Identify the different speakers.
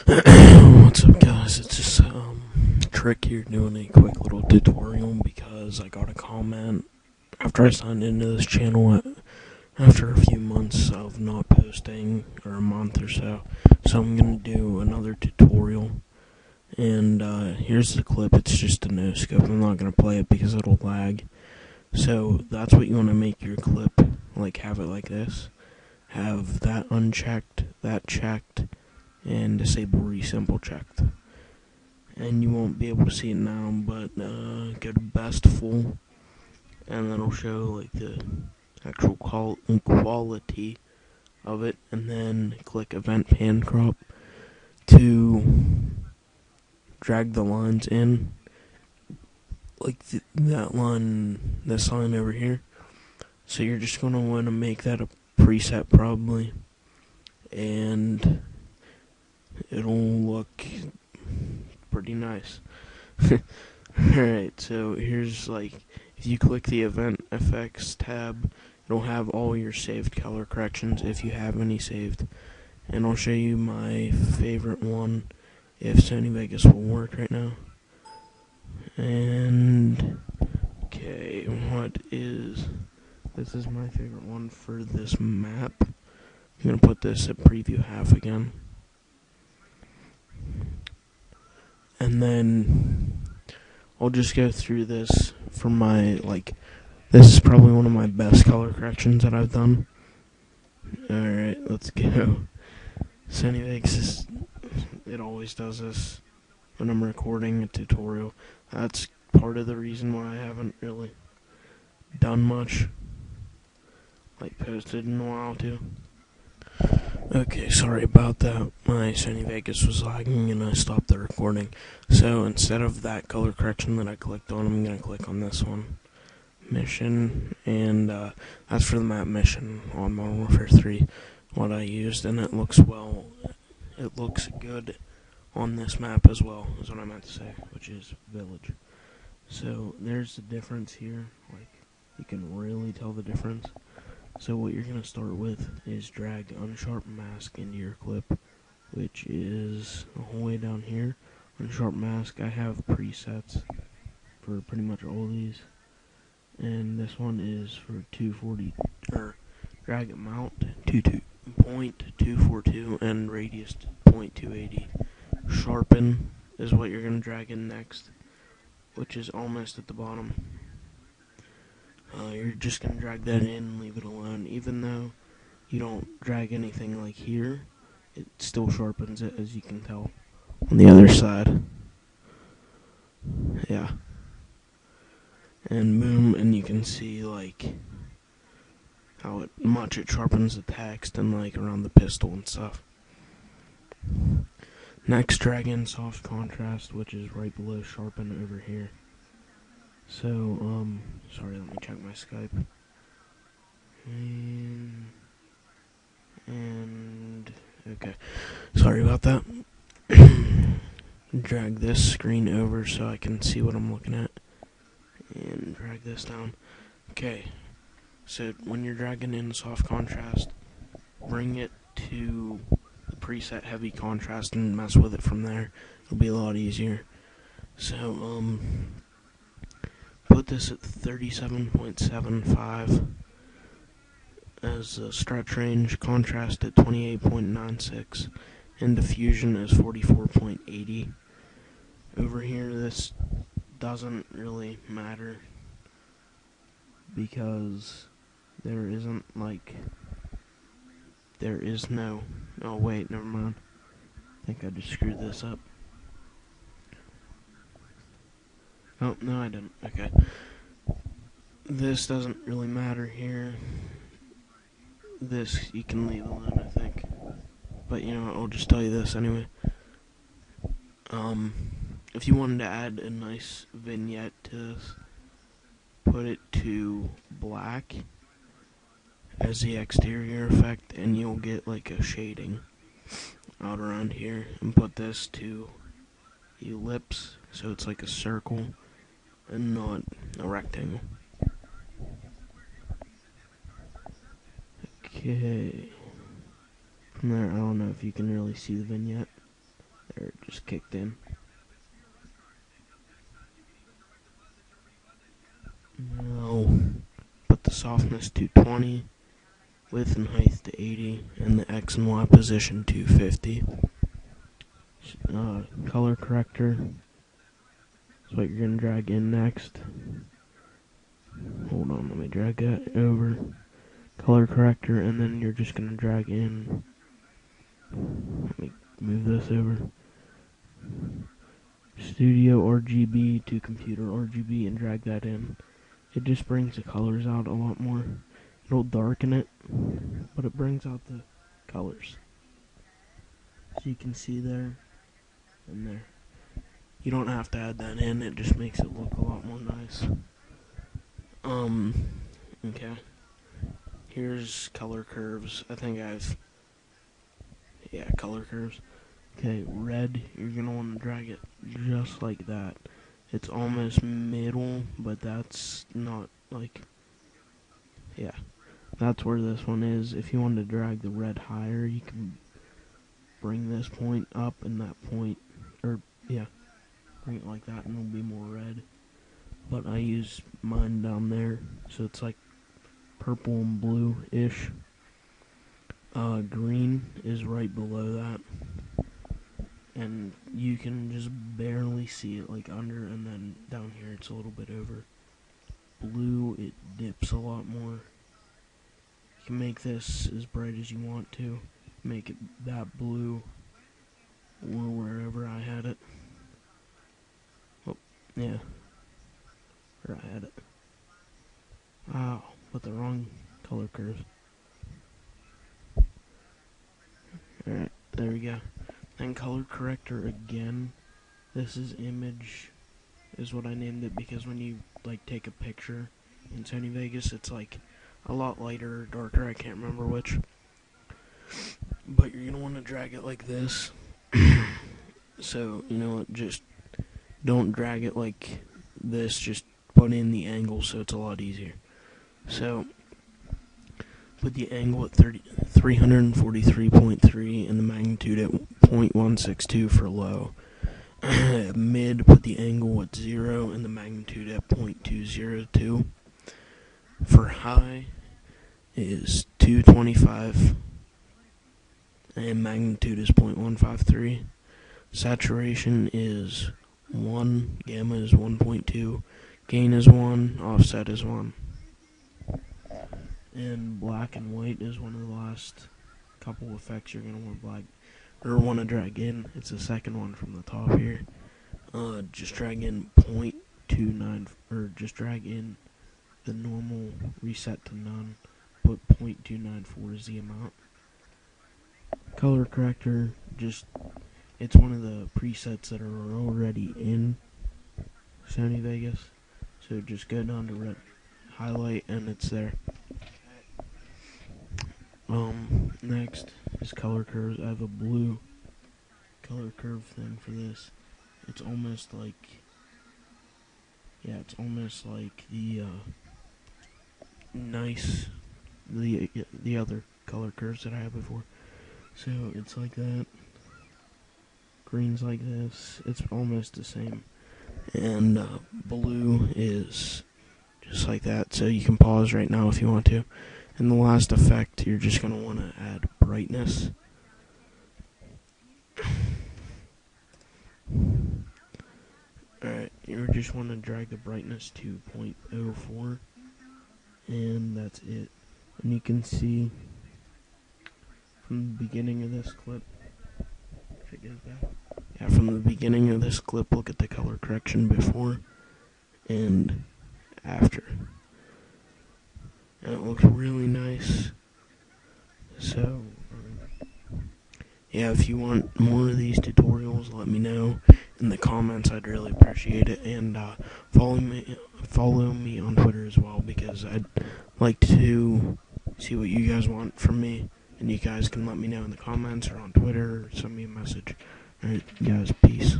Speaker 1: What's up, guys? It's just Trick here doing a quick little tutorial because I got a comment after I signed into this channel after a few months of not posting, or a month or so. So I'm gonna do another tutorial, and here's the clip. It's just a no scope. I'm not gonna play it because it'll lag. So that's what you want to make your clip, like have it like this. Have that unchecked, that checked, and disable resample checked. And you won't be able to see it now, but go to best full, and that'll show like the actual quality of it, and then click event pan crop to drag the lines in, like that line, this line over here. So you're just going to want to make that a preset probably, and it'll look pretty nice. Alright, so here's like, if you click the event effects tab, it'll have all your saved color corrections if you have any saved. And I'll show you my favorite one if Sony Vegas will work right now. And okay, this is my favorite one for this map. I'm gonna put this at preview half again. And then I'll just go through this for my, this is probably one of my best color corrections that I've done. Alright, let's go. Sony Vegas, it always does this when I'm recording a tutorial. That's part of the reason why I haven't really done much, like posted in a while too. Okay, sorry about that. My Sony Vegas was lagging and I stopped the recording. So instead of that color correction that I clicked on, I'm going to click on this one. Mission, and that's for the map mission on Modern Warfare 3, what I used, and it looks good on this map as well, is what I meant to say, which is Village. So there's the difference here, like, you can really tell the difference. So what you're going to start with is drag unsharp mask into your clip, which is the whole way down here. Unsharp mask, I have presets for pretty much all these. And this one is for 240, or drag it mount to 0.242 and radius to 0.280. Sharpen is what you're going to drag in next, which is almost at the bottom. You're just going to drag that in and leave it alone. Even though you don't drag anything like here, it still sharpens it, as you can tell on the other side. Yeah. And boom, and you can see like how much it sharpens the text and like around the pistol and stuff. Next, drag in soft contrast, which is right below sharpen over here. So, sorry, let me check my Skype. And okay, sorry about that. Drag this screen over so I can see what I'm looking at. And drag this down. Okay, so when you're dragging in soft contrast, bring it to the preset heavy contrast and mess with it from there. It'll be a lot easier. So, put this at 37.75 as a stretch range, contrast at 28.96, and diffusion is 44.80. Over here, this doesn't really matter because there is no, oh wait, never mind. I think I just screwed this up. Oh, no I didn't, okay. This doesn't really matter here. This you can leave alone, I think. But you know what, I'll just tell you this anyway. If you wanted to add a nice vignette to this, put it to black as the exterior effect, and you'll get like a shading out around here. And put this to ellipse, so it's like a circle and not a rectangle. Okay. From there, I don't know if you can really see the vignette. There, it just kicked in. Now, put the softness to 20, width and height to 80, and the X and Y position to 50. Color corrector is what you're going to drag in next. Hold on, let me drag that over. Color corrector, and then you're just going to drag in. Let me move this over. Studio RGB to computer RGB and drag that in. It just brings the colors out a lot more. It'll darken it, but it brings out the colors. So you can see there and there. You don't have to add that in, it just makes it look a lot more nice. Okay. Here's color curves. I think color curves. Okay, red, you're going to want to drag it just like that. It's almost middle, but that's not like, yeah. That's where this one is. If you want to drag the red higher, you can bring this point up and that point, or yeah, bring it like that and it'll be more red. But I use mine down there, so it's like purple and blue-ish. Green is right below that. And you can just barely see it like under, and then down here it's a little bit over. Blue, it dips a lot more. You can make this as bright as you want to. Make it that blue, or wherever I had it. Oh, yeah. Where I had it. Wow, put the wrong color curve. Alright, there we go. And color corrector again. This is image, is what I named it, because when you like take a picture in Sony Vegas, it's like a lot lighter or darker, I can't remember which. But you're gonna want to drag it like this. So, you know what, just don't drag it like this, just put in the angle so it's a lot easier. So, put the angle at 343.3 and the magnitude at 0.162 for low. Mid, put the angle at 0 and the magnitude at 0.202. For high is 225 and magnitude is 0.153. Saturation is 1, gamma is 1.2, gain is 1, offset is 1. And black and white is one of the last couple effects you're going to want to drag in. It's the second one from the top here. Just drag in 0.29, or just drag in the normal, reset to none, put 0.294 is the amount. Color corrector, it's one of the presets that are already in Sony Vegas. So just go down to red, highlight, and it's there. Next is color curves. I have a blue color curve thing for this. It's almost like, yeah, it's almost like the the other color curves that I had before. So it's like that. Green's like this. It's almost the same. And blue is just like that. So you can pause right now if you want to. And the last effect, you're just going to want to add brightness. Alright, you just want to drag the brightness to 0.04. And that's it. And you can see from the beginning of this clip, if it goes back. Yeah, from the beginning of this clip, look at the color correction before and after. And it looks really nice. So, yeah, if you want more of these tutorials, let me know in the comments. I'd really appreciate it. And follow me on Twitter as well, because I'd like to see what you guys want from me. And you guys can let me know in the comments or on Twitter, or send me a message. Alright, guys, peace.